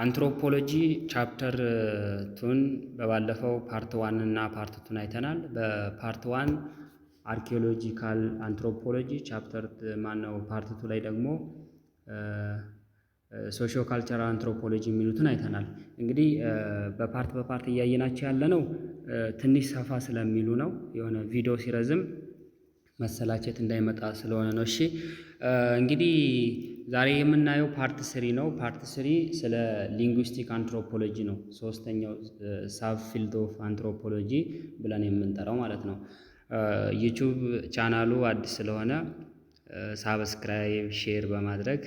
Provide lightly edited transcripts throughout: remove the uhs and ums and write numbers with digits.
አንትሮፖሎጂ ቻፕተር ቱን በባለፈው ፓርት ዋን እና ፓርት ቱን አይተናል። በፓርት ዋን አርኪኦሎጂካል አንትሮፖሎጂ ቻፕተር ማነው ፓርት ቱ ላይ ደግሞ ሶሺዮ ካልቸራል አንትሮፖሎጂ የሚሉትን አይተናል። እንግዲህ በፓርት እያየናቸው ያለነው ትንሽ ሰፋ ስለሚሉ ነው። የሆነ ቪዲዮ ሲረዝም መሰላቸት እንዳይመጣ ስለሆነ ነው። እሺ እንግዲህ ዛሬ የምናየው ፓርት ስሪ ነው። ፓርት ስሪ ስለ ሊንጉስቲክ አንትሮፖሎጂ ነው። ሶስተኛው ሳብ ፊልድ ኦፍ አንትሮፖሎጂ ብለን የምንጠራው ማለት ነው። ዩቲዩብ ቻናሉ አዲስ ስለሆነ ሳብስክራይብ፣ ሼር በማድረግ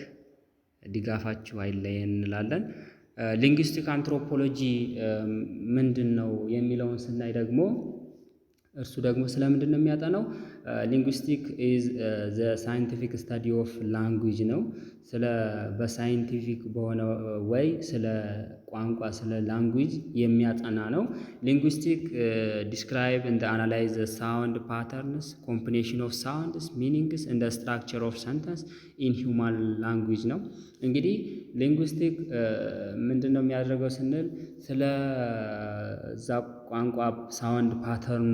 ድጋፋችሁ አይለየን እንላለን። ሊንጉስቲክ አንትሮፖሎጂ ምንድን ነው የሚለውን ስናይ ደግሞ እርሱ ደግሞ ስለምንድን ነው የሚያጠናው? ሊንጉስቲክ ኢዝ ዘ ሳይንቲፊክ ስታዲ ኦፍ ላንጉጅ ነው። ስለ በሳይንቲፊክ በሆነ ወይ ስለ ቋንቋ ስለ ላንጉጅ የሚያጠና ነው። ሊንጉስቲክ ዲስክራይብ እንደ አናላይዝ ሳውንድ ፓተርንስ ኮምቢኔሽን ኦፍ ሳውንድስ ሚኒንግስ እንደ ስትራክቸር ኦፍ ሰንተንስ ኢን ሂውማን ላንጉጅ ነው። እንግዲህ ሊንጉስቲክ ምንድን ነው የሚያደርገው ስንል ስለ እዛ ቋንቋ ሳውንድ ፓተርኑ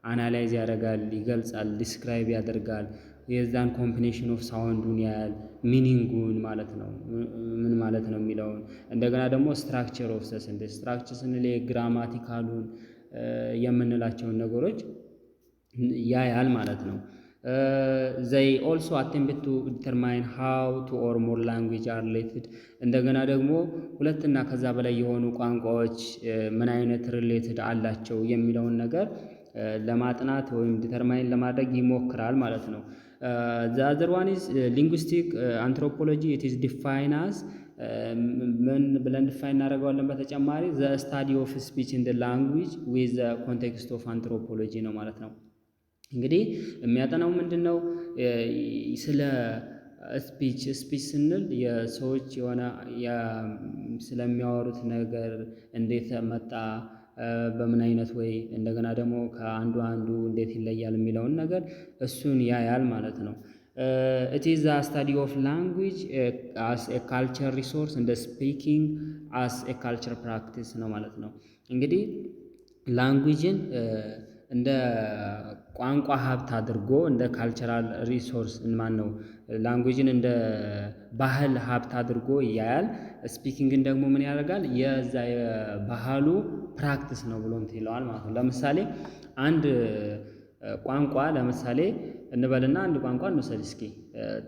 አናላይዝ ያደርጋል፣ ይገልጻል፣ ዲስክራይብ ያደርጋል። የዛን ኮምቢኔሽን ኦፍ ሳውንዱን ያያል፣ ሚኒንጉን ማለት ነው ምን ማለት ነው የሚለውን። እንደገና ደግሞ ስትራክቸር ኦፍ ሰንተንስ ስትራክቸር ስንል የግራማቲካሉን የምንላቸውን ነገሮች ያያል ማለት ነው። ዘይ ኦልሶ አቴምፕት ቱ ዲተርማይን ሃው ቱ ኦር ሞር ላንጉጅ አር ሪሌትድ። እንደገና ደግሞ ሁለትና ከዛ በላይ የሆኑ ቋንቋዎች ምን አይነት ሪሌትድ አላቸው የሚለውን ነገር ለማጥናት ወይም ዲተርማይን ለማድረግ ይሞክራል ማለት ነው። ዘ አዘር ዋን ኢዝ ሊንጉስቲክ አንትሮፖሎጂ ኢት ኢዝ ዲፋይን አስ ምን ብለን ዲፋይን እናደርገዋለን? በተጨማሪ ዘ ስታዲ ኦፍ ስፒች ኢን ዘ ላንጉጅ ዊዝ ዘ ኮንቴክስት ኦፍ አንትሮፖሎጂ ነው ማለት ነው። እንግዲህ የሚያጠናው ምንድን ነው? ስለ ስፒች ስንል የሰዎች የሆነ ስለሚያወሩት ነገር እንዴት መጣ፣ በምን አይነት ወይ፣ እንደገና ደግሞ ከአንዱ እንዴት ይለያል የሚለውን ነገር እሱን ያያል ማለት ነው። it is a study of language as a culture resource and speaking as a culture practice ነው ማለት ነው። እንግዲህ ላንጉጅን እንደ ቋንቋ ሀብት አድርጎ እንደ ካልቸራል ሪሶርስ ማን ነው ላንጉጅን እንደ ባህል ሀብት አድርጎ ያያል። ስፒኪንግን ደግሞ ምን ያደርጋል? የዛ የባህሉ ፕራክቲስ ነው ብሎ ይለዋል ማለት ነው። ለምሳሌ አንድ ቋንቋ ለምሳሌ እንበልና አንድ ቋንቋ እንውሰድ እስኪ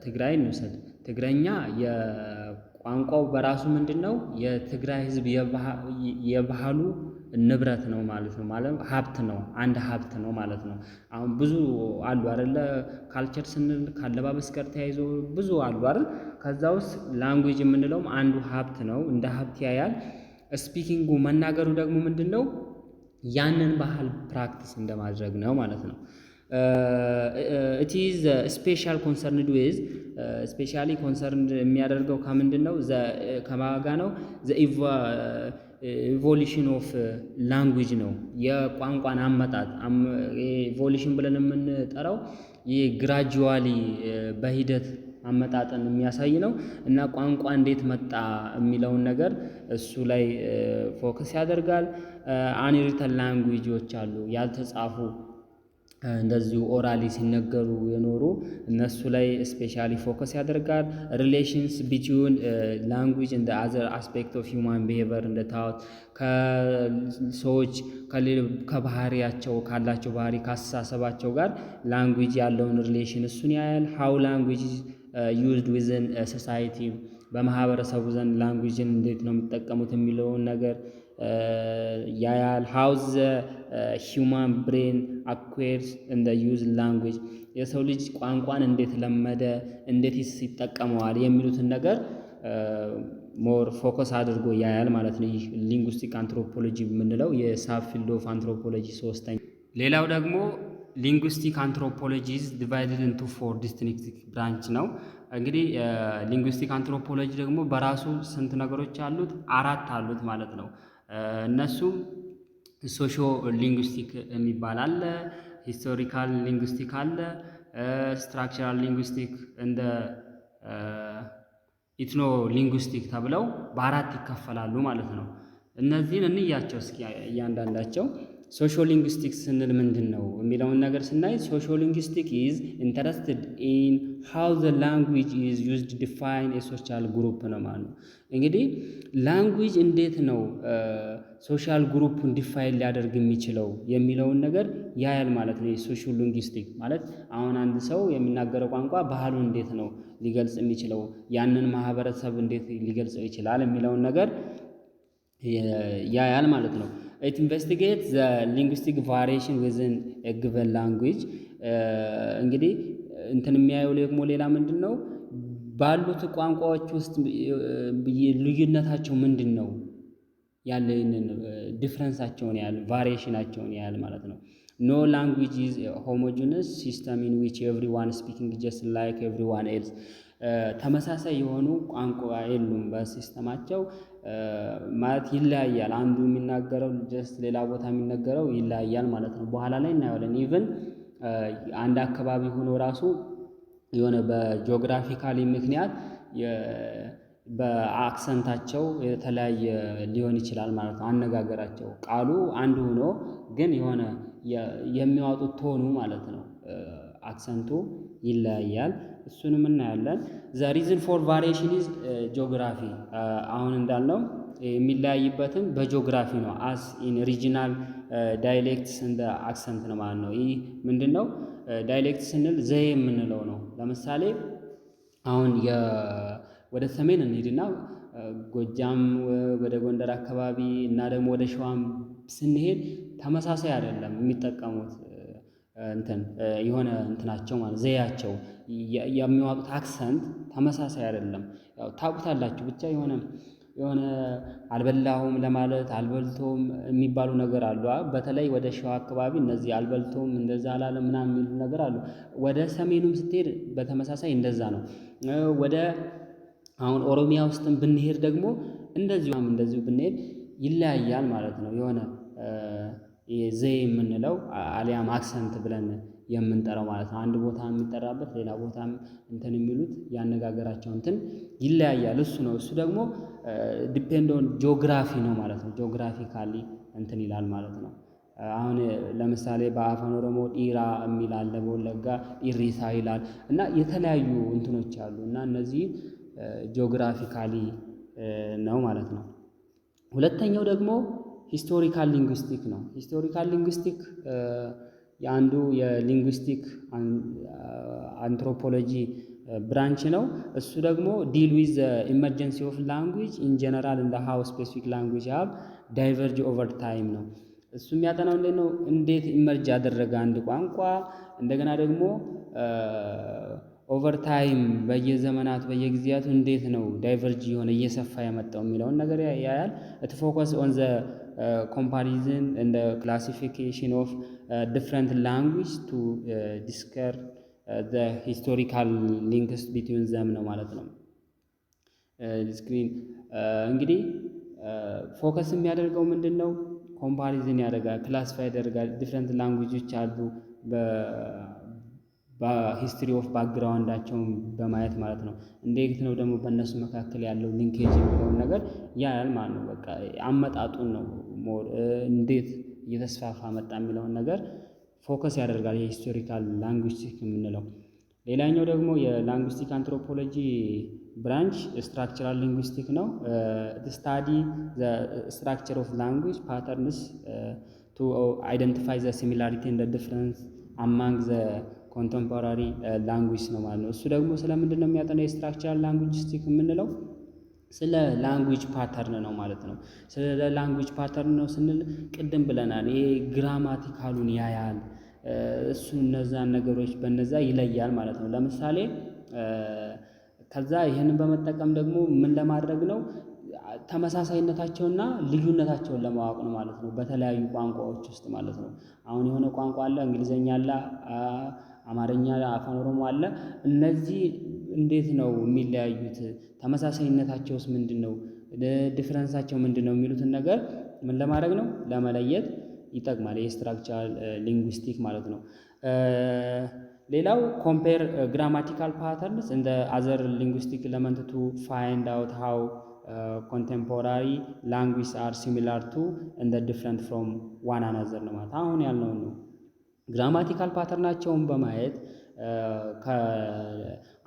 ትግራይ እንውሰድ። ትግረኛ የቋንቋው በራሱ ምንድነው? የትግራይ ህዝብ የባህሉ ንብረት ነው ማለት ነው። ማለት ሀብት ነው፣ አንድ ሀብት ነው ማለት ነው። አሁን ብዙ አሉ አይደለ? ካልቸር ስንል ካለባበስ ጋር ተያይዞ ብዙ አሉ አይደል? ከዛ ውስጥ ላንጉጅ የምንለውም አንዱ ሀብት ነው፣ እንደ ሀብት ያያል። ስፒኪንጉ መናገሩ ደግሞ ምንድነው? ያንን ባህል ፕራክቲስ እንደማድረግ ነው ማለት ነው። it is special concerned with specially concerned የሚያደርገው ከምንድን ነው? ከማጋ ነው the ኢቮሉሽን ኦፍ ላንጉጅ ነው። የቋንቋን አመጣጥ ኢቮሉሽን ብለን የምንጠራው ይህ ግራጁዋሊ በሂደት አመጣጥን የሚያሳይ ነው እና ቋንቋ እንዴት መጣ የሚለውን ነገር እሱ ላይ ፎከስ ያደርጋል። አንሪተን ላንጉጆች አሉ ያልተጻፉ እንደዚሁ ኦራሊ ሲነገሩ የኖሩ እነሱ ላይ ስፔሻሊ ፎከስ ያደርጋል። ሪሌሽንስ ቢትዊን ላንጉጅ እንደ አዘር አስፔክት ኦፍ ሂውማን ቢሄቨር እንደ ታውት ከሰዎች ከባህሪያቸው ካላቸው ባህሪ ካስተሳሰባቸው ጋር ላንጉጅ ያለውን ሪሌሽን እሱን ያያል። ሃው ላንጉጅ ዩዝድ ዊዝን ሶሳይቲ በማህበረሰቡ ዘንድ ላንጉጅን እንዴት ነው የሚጠቀሙት የሚለውን ነገር ያያል። ሃው ዘ ሂውማን ብሬን አኩዌርስ እንደ ዩዝ ላንጉጅ የሰው ልጅ ቋንቋን እንዴት ለመደ፣ እንዴት ይጠቀመዋል የሚሉትን ነገር ሞር ፎከስ አድርጎ ያያል ማለት ነው። ይህ ሊንጉስቲክ አንትሮፖሎጂ የምንለው የሳብ ፊልድ ኦፍ አንትሮፖሎጂ ሶስተኛ። ሌላው ደግሞ ሊንጉስቲክ አንትሮፖሎጂ ኢዝ ዲቫይድድ ኢንቱ 4 ዲስቲንክት ብራንች ነው። እንግዲህ ሊንጉስቲክ አንትሮፖሎጂ ደግሞ በራሱ ስንት ነገሮች አሉት? 4 አሉት ማለት ነው። እነሱም ሶሺዮ ሊንጉስቲክ የሚባል አለ፣ ሂስቶሪካል ሊንጉስቲክ አለ፣ ስትራክቸራል ሊንጉስቲክ እንደ ኢትኖ ሊንጉስቲክ ተብለው በአራት ይከፈላሉ ማለት ነው። እነዚህን እንያቸው እስኪ እያንዳንዳቸው። ሶሾ ሊንጉስቲክ ስንል ምንድን ነው የሚለውን ነገር ስናይ ሶሾ ሊንጉስቲክ ኢዝ ኢንተረስትድ ኢን ሃው ዘ ላንጉጅ ኢዝ ዩዝድ ዲፋይን የሶሻል ግሩፕ ነው ማለት ነው። እንግዲህ ላንጉጅ እንዴት ነው ሶሻል ግሩፑን ዲፋይን ሊያደርግ የሚችለው የሚለውን ነገር ያያል ማለት ነው። የሶሾ ሊንጉስቲክ ማለት አሁን አንድ ሰው የሚናገረው ቋንቋ ባህሉን እንዴት ነው ሊገልጽ የሚችለው፣ ያንን ማህበረሰብ እንዴት ሊገልጸው ይችላል የሚለውን ነገር ያያል ማለት ነው። ኢት ኢንቨስቲጌት ዘ ሊንጉስቲክ ቫሪዬሽን ዊዝን ኤ ጊቨን ላንጉጅ። እንግዲህ እንትን የሚያየው ደግሞ ሌላ ምንድን ነው ባሉት ቋንቋዎች ውስጥ ልዩነታቸው ምንድን ነው ያለ ዲፍረንሳቸውን ያህል ቫሪዬሽናቸውን ያህል ማለት ነው። ኖ ላንጉጅ ኢዝ ሆሞጂነስ ሲስተም ኢን ዊች ኤቭሪዋን ስፒኪንግ ጀስት ላይክ ኤቭሪዋን ኤልስ። ተመሳሳይ የሆኑ ቋንቋ የሉም በሲስተማቸው ማለት ይለያያል። አንዱ የሚናገረው ጀስት ሌላ ቦታ የሚነገረው ይለያያል ማለት ነው። በኋላ ላይ እናየዋለን። ኢቭን አንድ አካባቢ ሆኖ ራሱ የሆነ በጂኦግራፊካሊ ምክንያት በአክሰንታቸው የተለያየ ሊሆን ይችላል ማለት ነው። አነጋገራቸው ቃሉ አንዱ ሆኖ ግን የሆነ የሚያወጡት ቶኑ ማለት ነው አክሰንቱ ይለያያል። እሱንም እናያለን። ዘ ሪዝን ፎር ቫሪዬሽን ኢዝ ጂኦግራፊ። አሁን እንዳልነው የሚለያይበትም በጂኦግራፊ ነው። አስ ኢን ሪጂናል ዳይሌክትስ እንደ አክሰንት ነው ማለት ነው። ይህ ምንድን ነው? ዳይሌክት ስንል ዘዬ የምንለው ነው። ለምሳሌ አሁን ወደ ሰሜን እንሂድና ጎጃም ወደ ጎንደር አካባቢ እና ደግሞ ወደ ሸዋም ስንሄድ ተመሳሳይ አይደለም የሚጠቀሙት የሆነ እንትናቸው ማለት ዘያቸው የሚዋጡት አክሰንት ተመሳሳይ አይደለም። ያው ታውቁታላችሁ ብቻ የሆነ አልበላሁም ለማለት አልበልቶም የሚባሉ ነገር አሉ። በተለይ ወደ ሸዋ አካባቢ እነዚህ አልበልቶም እንደዛ አላለም ምናምን የሚሉ ነገር አሉ። ወደ ሰሜኑም ስትሄድ በተመሳሳይ እንደዛ ነው። ወደ አሁን ኦሮሚያ ውስጥም ብንሄድ ደግሞ እንደዚሁ ብንሄድ ይለያያል ማለት ነው። የሆነ ዘዬ የምንለው አሊያም አክሰንት ብለን የምንጠራው ማለት ነው። አንድ ቦታ የሚጠራበት ሌላ ቦታም እንትን የሚሉት ያነጋገራቸው እንትን ይለያያል። እሱ ደግሞ ዲፔንድ ኦን ጂኦግራፊ ነው ማለት ነው። ጂኦግራፊካሊ እንትን ይላል ማለት ነው። አሁን ለምሳሌ በአፋን ኦሮሞ ዲራ የሚል አለ፣ በወለጋ ኢሪሳ ይላል እና የተለያዩ እንትኖች አሉ እና እነዚህ ጂኦግራፊካሊ ነው ማለት ነው። ሁለተኛው ደግሞ ሂስቶሪካል ሊንጉስቲክ ነው። ሂስቶሪካል ሊንጉስቲክ የአንዱ የሊንጉስቲክ አንትሮፖሎጂ ብራንች ነው። እሱ ደግሞ ዲል ዊዝ ኢመርጀንሲ ኦፍ ላንጉጅ ኢን ጀነራል እንደ ሃው ስፔሲፊክ ላንጉጅ ሃቭ ዳይቨርጅ ኦቨር ታይም ነው። እሱ የሚያጠናው እንዴት ነው እንዴት ኢመርጅ ያደረገ አንድ ቋንቋ እንደገና ደግሞ ኦቨር ታይም በየዘመናቱ በየጊዜያቱ እንዴት ነው ዳይቨርጅ የሆነ እየሰፋ የመጣው የሚለውን ነገር ያያል። ኢት ፎከስ ኦን ዘ ኮምፓሪዝን እንደ ክላሲፊኬሽን ኦፍ ዲፍረንት ላንጉጅ ቱ ዲስከር ዘ ሂስቶሪካል ሊንክስ ቢትዊን ዘም ነው ማለት ነው። ስክሪን እንግዲህ ፎከስ የሚያደርገው ምንድን ነው? ኮምፓሪዝን ያደርጋል፣ ክላሲፋይ ያደርጋል። ዲፍረንት ላንጉጆች አሉ በሂስትሪ ኦፍ ባክግራውንዳቸውን በማየት ማለት ነው። እንዴት ነው ደግሞ በእነሱ መካከል ያለው ሊንኬጅ የሚለውን ነገር ያያል ማለት ነው። በቃ አመጣጡን ነው ሞር እንዴት እየተስፋፋ መጣ የሚለውን ነገር ፎከስ ያደርጋል የሂስቶሪካል ላንጉስቲክ የምንለው። ሌላኛው ደግሞ የላንጉስቲክ አንትሮፖሎጂ ብራንች ስትራክቸራል ሊንጉስቲክ ነው። ስታዲ ዘ ስትራክቸር ኦፍ ላንጉጅ ፓተርንስ ቱ አይደንቲፋይ ዘ ሲሚላሪቲ ኤንድ ዲፍረንስ አማንግ ዘ ኮንቴምፖራሪ ላንጉጅ ነው ማለት ነው። እሱ ደግሞ ስለምንድን ነው የሚያጠናው? የስትራክቸራል ላንጉጅስቲክ የምንለው ስለ ላንጉጅ ፓተርን ነው ማለት ነው። ስለ ላንጉጅ ፓተርን ነው ስንል ቅድም ብለናል። ይሄ ግራማቲካሉን ያያል እሱ እነዛን ነገሮች በነዛ ይለያል ማለት ነው። ለምሳሌ ከዛ ይህንን በመጠቀም ደግሞ ምን ለማድረግ ነው? ተመሳሳይነታቸውና ልዩነታቸውን ለማወቅ ነው ማለት ነው። በተለያዩ ቋንቋዎች ውስጥ ማለት ነው። አሁን የሆነ ቋንቋ አለ፣ እንግሊዘኛ አለ፣ አማርኛ፣ አፋን ኦሮሞ አለ። እነዚህ እንዴት ነው የሚለያዩት? ተመሳሳይነታቸውስ ምንድን ነው? ዲፍረንሳቸው ምንድን ነው? የሚሉትን ነገር ምን ለማድረግ ነው? ለመለየት ይጠቅማል። የስትራክቸራል ሊንጉስቲክ ማለት ነው። ሌላው ኮምፔር ግራማቲካል ፓተርንስ እንደ አዘር ሊንጉስቲክ ኤለመንት ቱ ፋይንድ አውት ሃው ኮንቴምፖራሪ ላንጉጅ አር ሲሚላር ቱ እንደ ዲፍረንት ፍሮም ዋን አናዘር ነው ማለት አሁን ያልነው ነው። ግራማቲካል ፓተርናቸውን በማየት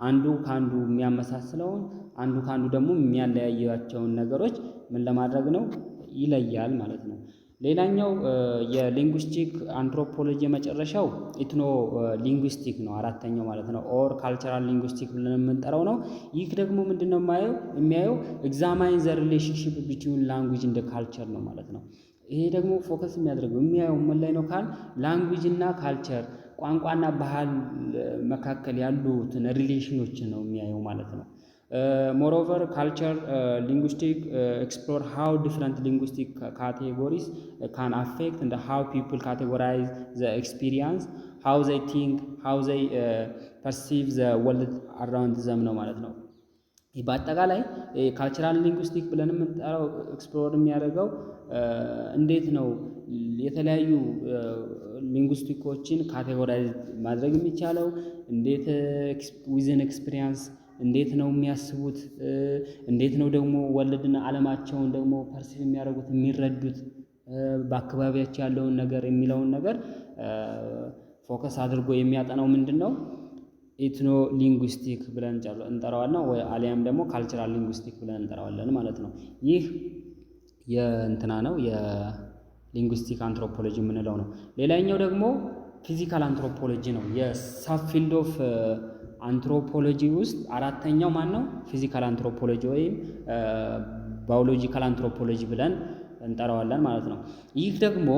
አንዱ ከአንዱ የሚያመሳስለውን አንዱ ከአንዱ ደግሞ የሚያለያያቸውን ነገሮች ምን ለማድረግ ነው ይለያል ማለት ነው። ሌላኛው የሊንጉስቲክ አንትሮፖሎጂ የመጨረሻው ኢትኖ ሊንጉስቲክ ነው፣ አራተኛው ማለት ነው። ኦር ካልቸራል ሊንጉስቲክ ብለን የምንጠራው ነው። ይህ ደግሞ ምንድነው የሚያየው ኤግዛማይን ዘ ሪሌሽንሺፕ ቢትዊን ላንጉጅ እንደ ካልቸር ነው ማለት ነው። ይሄ ደግሞ ፎከስ የሚያደርገው የሚያየው ምን ላይ ነው ካል ላንጉጅ እና ካልቸር ቋንቋና ባህል መካከል ያሉትን ሪሌሽኖችን ነው የሚያየው ማለት ነው። ሞሮቨር ካልቸር ሊንጉስቲክ ኤክስፕሎር ሃው ዲፍረንት ሊንጉስቲክ ካቴጎሪስ ካን አፌክት እንደ ሃው ፒፕል ካቴጎራይዝ ዘ ኤክስፒሪየንስ ሃው ዘይ ቲንክ ሃው ዘይ ፐርሲቭ ዘ ወርልድ አራውንድ ዘም ነው ማለት ነው። በአጠቃላይ ካልቸራል ሊንጉስቲክ ብለን የምንጠራው ኤክስፕሎር የሚያደርገው እንዴት ነው የተለያዩ ሊንጉስቲኮችን ካቴጎራይዝ ማድረግ የሚቻለው፣ እንዴት ዊዝን ኤክስፒሪየንስ እንዴት ነው የሚያስቡት፣ እንዴት ነው ደግሞ ወልድና ዓለማቸውን ደግሞ ፐርሲቭ የሚያደርጉት የሚረዱት፣ በአካባቢያቸው ያለውን ነገር የሚለውን ነገር ፎከስ አድርጎ የሚያጠናው ምንድን ነው ኢትኖ ሊንጉስቲክ ብለን እንጠራዋለን፣ ወይ አሊያም ደግሞ ካልቸራል ሊንጉስቲክ ብለን እንጠራዋለን ማለት ነው። ይህ የእንትና ነው የሊንጉስቲክ አንትሮፖሎጂ የምንለው ነው። ሌላኛው ደግሞ ፊዚካል አንትሮፖሎጂ ነው። የሳብ ፊልድ ኦፍ አንትሮፖሎጂ ውስጥ አራተኛው ማን ነው? ፊዚካል አንትሮፖሎጂ ወይም ባዮሎጂካል አንትሮፖሎጂ ብለን እንጠራዋለን ማለት ነው። ይህ ደግሞ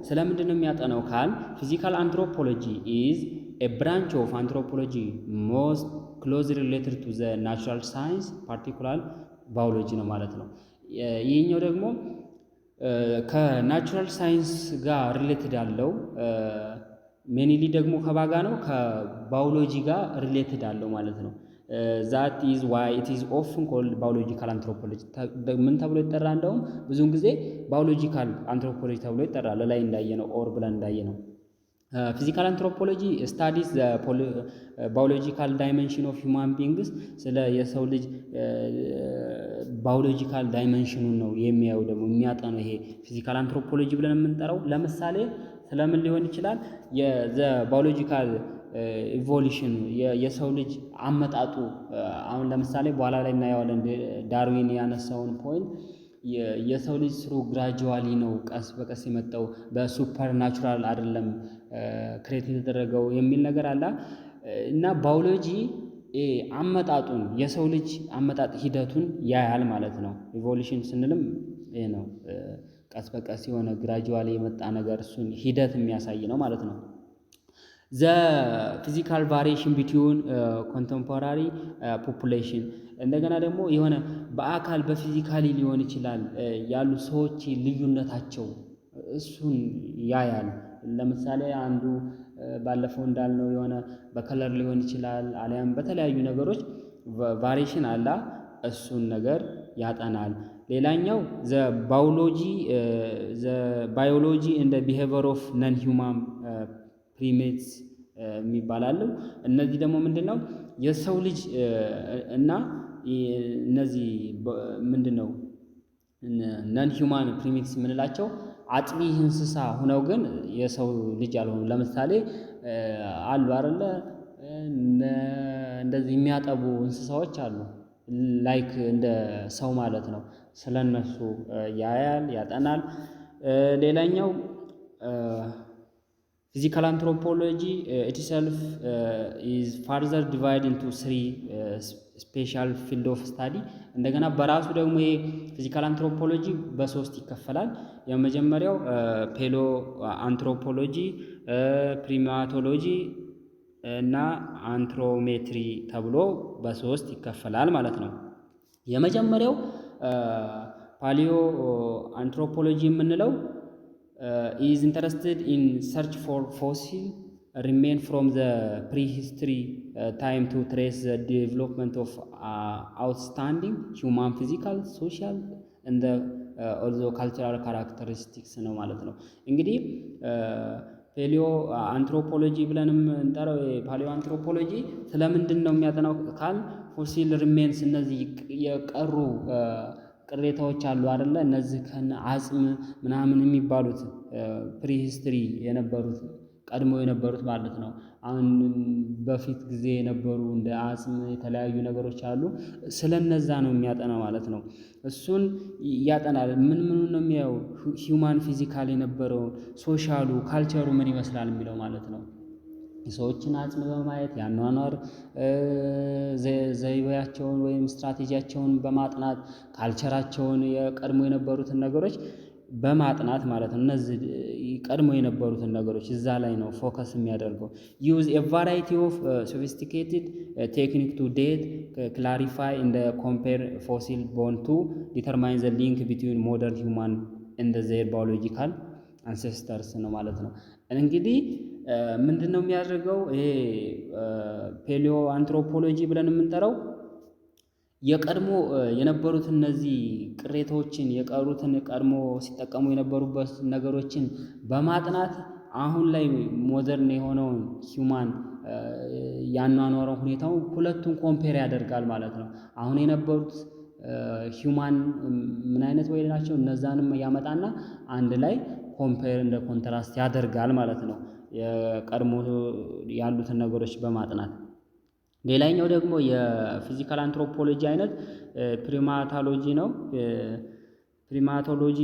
ስለምንድን ነው የሚያጠናው ካል ፊዚካል አንትሮፖሎጂ ኢዝ a branch of anthropology most closely related to the natural science particular biology ነው ማለት ነው። ይህኛው ደግሞ ከናቹራል ሳይንስ ጋር ሪሌትድ አለው፣ ሜኒሊ ደግሞ ከባጋ ነው ከባዮሎጂ ጋር ሪሌትድ አለው ማለት ነው። ዛት ኢዝ ዋይ ኢት ኢዝ ኦፍን ኮልድ ባዮሎጂካል አንትሮፖሎጂ ምን ተብሎ ይጠራ? እንደውም ብዙውን ጊዜ ባዮሎጂካል አንትሮፖሎጂ ተብሎ ይጠራል። ላይ እንዳየነው ኦር ብለን እንዳየነው ፊዚካል አንትሮፖሎጂ ስታዲስ ባዮሎጂካል ዳይሜንሽን ኦፍ ሂውማን ቢንግስ ስለ የሰው ልጅ ባዮሎጂካል ዳይሜንሽኑን ነው የሚያየው ደግሞ የሚያጠነው ይሄ ፊዚካል አንትሮፖሎጂ ብለን የምንጠራው። ለምሳሌ ስለምን ሊሆን ይችላል? የዘ ባዮሎጂካል ኢቮሉሽን የሰው ልጅ አመጣጡ አሁን ለምሳሌ በኋላ ላይ እናየዋለን። ዳርዊን ያነሳውን ፖይንት የሰው ልጅ ስሩ ግራጁዋሊ ነው ቀስ በቀስ የመጣው በሱፐር ናቹራል አይደለም ክሬት የተደረገው የሚል ነገር አለ እና ባዮሎጂ አመጣጡን የሰው ልጅ አመጣጥ ሂደቱን ያያል ማለት ነው። ኢቮሉሽን ስንልም ይሄ ነው፣ ቀስ በቀስ የሆነ ግራጁዋሊ የመጣ ነገር እሱን ሂደት የሚያሳይ ነው ማለት ነው። ዘ ፊዚካል ቫሪዬሽን ቢትዊን ኮንቴምፖራሪ ፖፑሌሽን እንደገና ደግሞ የሆነ በአካል በፊዚካሊ ሊሆን ይችላል ያሉ ሰዎች ልዩነታቸው እሱን ያያል። ለምሳሌ አንዱ ባለፈው እንዳልነው የሆነ በከለር ሊሆን ይችላል አሊያም በተለያዩ ነገሮች ቫሪዬሽን አላ እሱን ነገር ያጠናል። ሌላኛው ዘ ባዮሎጂ እንደ ቢሄቪየር ኦፍ ነን ሂውማን ፕሪሜትስ የሚባላሉ። እነዚህ ደግሞ ምንድነው የሰው ልጅ እና እነዚህ ምንድነው ነን ሂውማን ፕሪሜትስ የምንላቸው አጥቢ እንስሳ ሆነው ግን የሰው ልጅ ያልሆኑ ለምሳሌ አሉ አይደለ እንደዚህ የሚያጠቡ እንስሳዎች አሉ፣ ላይክ እንደ ሰው ማለት ነው። ስለነሱ ያያል ያጠናል። ሌላኛው ፊዚካል አንትሮፖሎጂ ኢትሰልፍ ኢዝ ፋርዘር ዲቫይድ ኢንቱ 3 ስፔሻል ፊልድ ኦፍ ስታዲ። እንደገና በራሱ ደግሞ ይሄ ፊዚካል አንትሮፖሎጂ በሶስት ይከፈላል። የመጀመሪያው ፔሎ አንትሮፖሎጂ፣ ፕሪማቶሎጂ እና አንትሮሜትሪ ተብሎ በሶስት ይከፈላል ማለት ነው። የመጀመሪያው ፓሊዮ አንትሮፖሎጂ የምንለው is interested in search for fossil remain from the prehistory time to trace the development of outstanding human physical, social and also cultural characteristics ነው ማለት ነው። እንግዲህ ፔሊዮ አንትሮፖሎጂ ብለንም እንጠራው የፓሊዮ አንትሮፖሎጂ ስለምንድን ነው የሚያጠናው ካል ፎሲል ሪሜንስ እነዚህ የቀሩ ቅሬታዎች አሉ አይደለ? እነዚህ ከነ አጽም ምናምን የሚባሉት ፕሪሂስትሪ የነበሩት ቀድሞ የነበሩት ማለት ነው። አሁን በፊት ጊዜ የነበሩ እንደ አጽም የተለያዩ ነገሮች አሉ። ስለነዛ ነው የሚያጠናው ማለት ነው። እሱን ያጠናል። ምን ነው የሚያየው? ሂውማን ፊዚካል የነበረውን ሶሻሉ ካልቸሩ ምን ይመስላል የሚለው ማለት ነው። የሰዎችን አጽም በማየት ያኗኗር ዘይቤያቸውን ወይም ስትራቴጂያቸውን በማጥናት ካልቸራቸውን የቀድሞ የነበሩትን ነገሮች በማጥናት ማለት ነው። እነዚህ ቀድሞ የነበሩትን ነገሮች እዛ ላይ ነው ፎከስ የሚያደርገው። ዩዝ ኤ ቫራይቲ ኦፍ ሶፊስቲኬትድ ቴክኒክ ቱ ዴት ክላሪፋይ እንደ ኮምፔር ፎሲል ቦን ቱ ዲተርማይን ዘ ሊንክ ቢትዊን ሞደርን ሂውማን እንደ ዘር ባዮሎጂካል አንሴስተርስ ነው ማለት ነው። እንግዲህ ምንድን ነው የሚያደርገው ይሄ ፔሊዮ አንትሮፖሎጂ ብለን የምንጠራው የቀድሞ የነበሩት እነዚህ ቅሬታዎችን የቀሩትን ቀድሞ ሲጠቀሙ የነበሩበት ነገሮችን በማጥናት አሁን ላይ ሞደርን የሆነውን ሂውማን ያኗኗረው ሁኔታው ሁለቱን ኮምፔር ያደርጋል ማለት ነው። አሁን የነበሩት ሂውማን ምን አይነት ወይ ናቸው እነዛንም ያመጣና አንድ ላይ ኮምፔር እንደ ኮንትራስት ያደርጋል ማለት ነው። የቀድሞ ያሉትን ነገሮች በማጥናት ሌላኛው ደግሞ የፊዚካል አንትሮፖሎጂ አይነት ፕሪማቶሎጂ ነው። ፕሪማቶሎጂ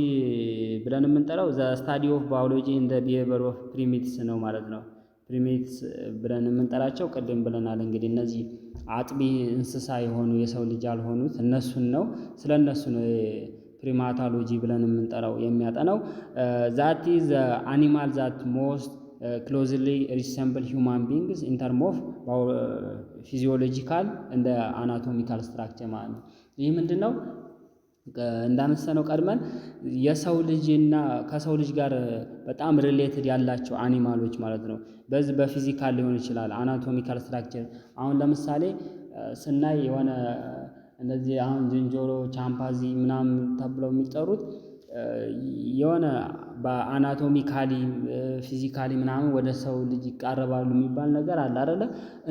ብለን የምንጠራው ዘ ስታዲ ኦፍ ባዮሎጂ እንደ ቢሄቪየር ኦፍ ፕሪሜትስ ነው ማለት ነው። ፕሪሜትስ ብለን የምንጠራቸው ቅድም ብለናል። እንግዲህ እነዚህ አጥቢ እንስሳ የሆኑ የሰው ልጅ ያልሆኑት እነሱን ነው። ስለ እነሱ ነው ፕሪማቶሎጂ ብለን የምንጠራው የሚያጠናው። ዛት ኢዝ አኒማል ዛት ሞስት ክሎዝሊ ሪሰምብል ሂውማን ቢንግስ ኢን ተርም ኦፍ ፊዚዮሎጂካል እንደ አናቶሚካል ስትራክቸር ማለት ነው። ይህ ምንድን ነው? እንዳነሳነው ቀድመን የሰው ልጅና ከሰው ልጅ ጋር በጣም ሪሌትድ ያላቸው አኒማሎች ማለት ነው። በዚህ በፊዚካል ሊሆን ይችላል አናቶሚካል ስትራክቸር። አሁን ለምሳሌ ስናይ የሆነ እነዚህ አሁን ዝንጀሮ፣ ቻምፓዚ ምናምን ተብለው የሚጠሩት የሆነ በአናቶሚካሊ ፊዚካሊ ምናምን ወደ ሰው ልጅ ይቃረባሉ የሚባል ነገር አለ አይደለ?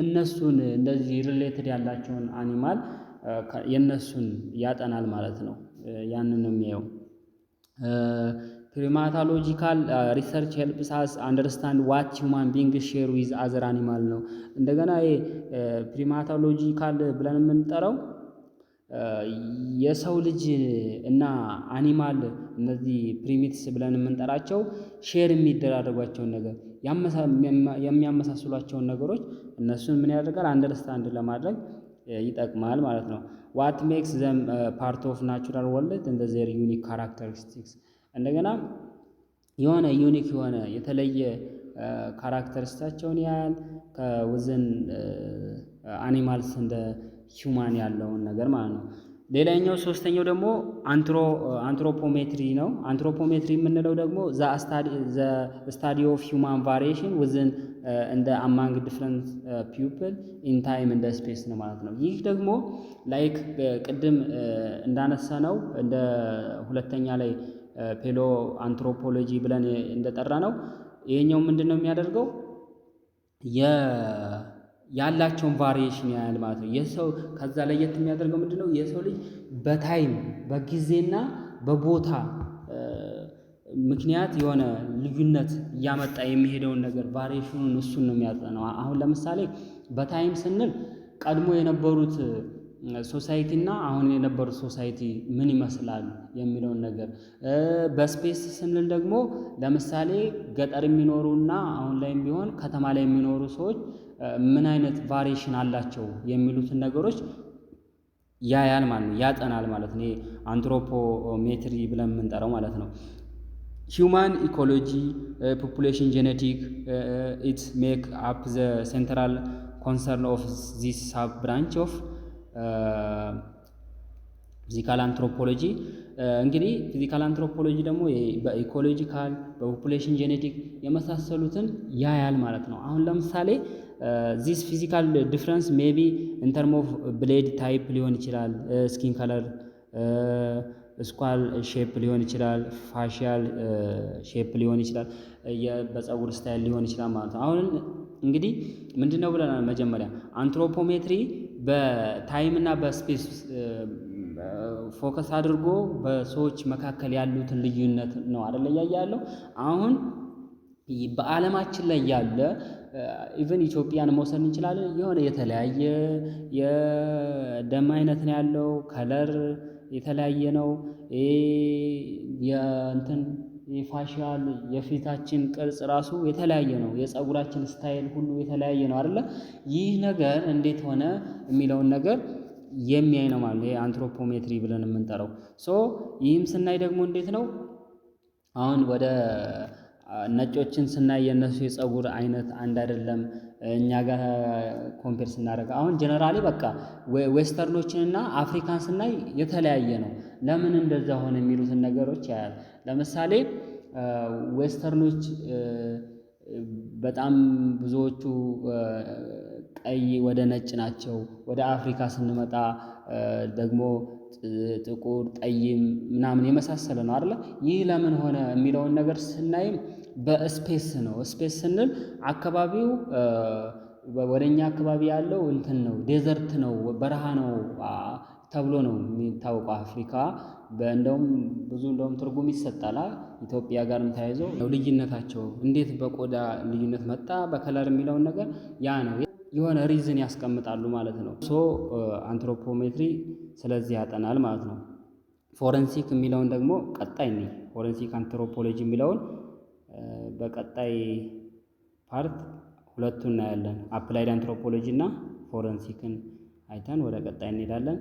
እነሱን እንደዚህ ሪሌትድ ያላቸውን አኒማል የነሱን ያጠናል ማለት ነው። ያንን ነው የሚያየው። ፕሪማቶሎጂካል ሪሰርች ሄልፕስ አስ አንደርስታንድ ዋት ሂውማን ቢንግ ሼር ዊዝ አዘር አኒማል ነው። እንደገና ይሄ ፕሪማቶሎጂካል ብለን የምንጠራው የሰው ልጅ እና አኒማል እነዚህ ፕሪሚትስ ብለን የምንጠራቸው ሼር የሚደራረጓቸውን ነገር የሚያመሳስሏቸውን ነገሮች እነሱን ምን ያደርጋል? አንደርስታንድ ለማድረግ ይጠቅማል ማለት ነው። ዋት ሜክስ ዘም ፓርት ኦፍ ናቹራል ወርልድ እንደ ዜር ዩኒክ ካራክተሪስቲክስ እንደገና የሆነ ዩኒክ የሆነ የተለየ ካራክተሪስታቸውን ያህል ከውዝን አኒማልስ እንደ ሂውማን ያለውን ነገር ማለት ነው። ሌላኛው ሶስተኛው ደግሞ አንትሮፖሜትሪ ነው። አንትሮፖሜትሪ የምንለው ደግሞ ዘ ስታዲ ኦፍ ሂውማን ቫሪዬሽን ውዝን እንደ አማንግ ዲፍረንት ፒፕል ኢን ታይም እንደ ስፔስ ነው ማለት ነው። ይህ ደግሞ ላይክ ቅድም እንዳነሳነው እንደ ሁለተኛ ላይ ፔሎ አንትሮፖሎጂ ብለን እንደጠራ ነው። ይሄኛው ምንድን ነው የሚያደርገው? ያላቸውን ቫሪዬሽን ያህል ማለት ነው። የሰው ከዛ ለየት የሚያደርገው ምንድነው? የሰው ልጅ በታይም በጊዜና በቦታ ምክንያት የሆነ ልዩነት እያመጣ የሚሄደውን ነገር ቫሪዬሽኑን እሱን ነው የሚያጠናው። አሁን ለምሳሌ በታይም ስንል ቀድሞ የነበሩት ሶሳይቲ እና አሁን የነበሩት ሶሳይቲ ምን ይመስላል የሚለውን ነገር፣ በስፔስ ስንል ደግሞ ለምሳሌ ገጠር የሚኖሩና አሁን ላይም ቢሆን ከተማ ላይ የሚኖሩ ሰዎች ምን አይነት ቫሪዬሽን አላቸው የሚሉትን ነገሮች ያያል ማለት ነው፣ ያጠናል ማለት ነው። አንትሮፖሜትሪ ብለን የምንጠራው ማለት ነው። ሂውማን ኢኮሎጂ ፖፑሌሽን ጄኔቲክ ኢት ሜክ አፕ ዘ ሴንትራል ኮንሰርን ኦፍ ዚስ ሳብ ብራንች ኦፍ ፊዚካል አንትሮፖሎጂ። እንግዲህ ፊዚካል አንትሮፖሎጂ ደግሞ በኢኮሎጂካል በፖፑሌሽን ጄኔቲክ የመሳሰሉትን ያያል ማለት ነው። አሁን ለምሳሌ ዚስ ፊዚካል ዲፍረንስ ሜቢ ኢን ተርም ኦፍ ብሌድ ታይፕ ሊሆን ይችላል፣ ስኪን ከለር፣ ስኳል ሼፕ ሊሆን ይችላል፣ ፋሻል ሼፕ ሊሆን ይችላል፣ በፀጉር ስታይል ሊሆን ይችላል ማለት ነው። አሁን እንግዲህ ምንድነው ብለናል መጀመሪያ አንትሮፖሜትሪ በታይም እና በስፔስ ፎከስ አድርጎ በሰዎች መካከል ያሉትን ልዩነት ነው አይደል እያየ ያለው። አሁን በዓለማችን ላይ ያለ ኢቨን ኢትዮጵያን መውሰድ እንችላለን። የሆነ የተለያየ የደም አይነት ነው ያለው፣ ከለር የተለያየ ነው። የእንትን የፋሻል የፊታችን ቅርጽ ራሱ የተለያየ ነው። የፀጉራችን ስታይል ሁሉ የተለያየ ነው አይደለ? ይህ ነገር እንዴት ሆነ የሚለውን ነገር የሚያይ ነው ማለት ነው አንትሮፖሜትሪ ብለን የምንጠራው። ይህም ስናይ ደግሞ እንዴት ነው አሁን ወደ ነጮችን ስናይ የነሱ የፀጉር አይነት አንድ አይደለም። እኛ ጋር ኮምፔር ስናደርግ አሁን ጀነራሊ በቃ ዌስተርኖችን እና አፍሪካን ስናይ የተለያየ ነው። ለምን እንደዛ ሆነ የሚሉትን ነገሮች ያያል። ለምሳሌ ዌስተርኖች በጣም ብዙዎቹ ቀይ ወደ ነጭ ናቸው። ወደ አፍሪካ ስንመጣ ደግሞ ጥቁር፣ ጠይም ምናምን የመሳሰለ ነው አይደለ? ይህ ለምን ሆነ የሚለውን ነገር ስናይም በስፔስ ነው። ስፔስ ስንል አካባቢው ወደኛ አካባቢ ያለው እንትን ነው፣ ዴዘርት ነው፣ በረሃ ነው ተብሎ ነው የሚታወቀው። አፍሪካ እንደውም ትርጉም ይሰጣል ኢትዮጵያ ጋርም ተያይዞ ልዩነታቸው እንዴት በቆዳ ልዩነት መጣ በከለር የሚለውን ነገር ያ ነው የሆነ ሪዝን ያስቀምጣሉ ማለት ነው። አንትሮፖሜትሪ ስለዚህ ያጠናል ማለት ነው። ፎረንሲክ የሚለውን ደግሞ ቀጣይ ነው። ፎረንሲክ አንትሮፖሎጂ የሚለውን በቀጣይ ፓርት ሁለቱን እናያለን። አፕላይድ አንትሮፖሎጂ እና ፎረንሲክን አይተን ወደ ቀጣይ እንሄዳለን።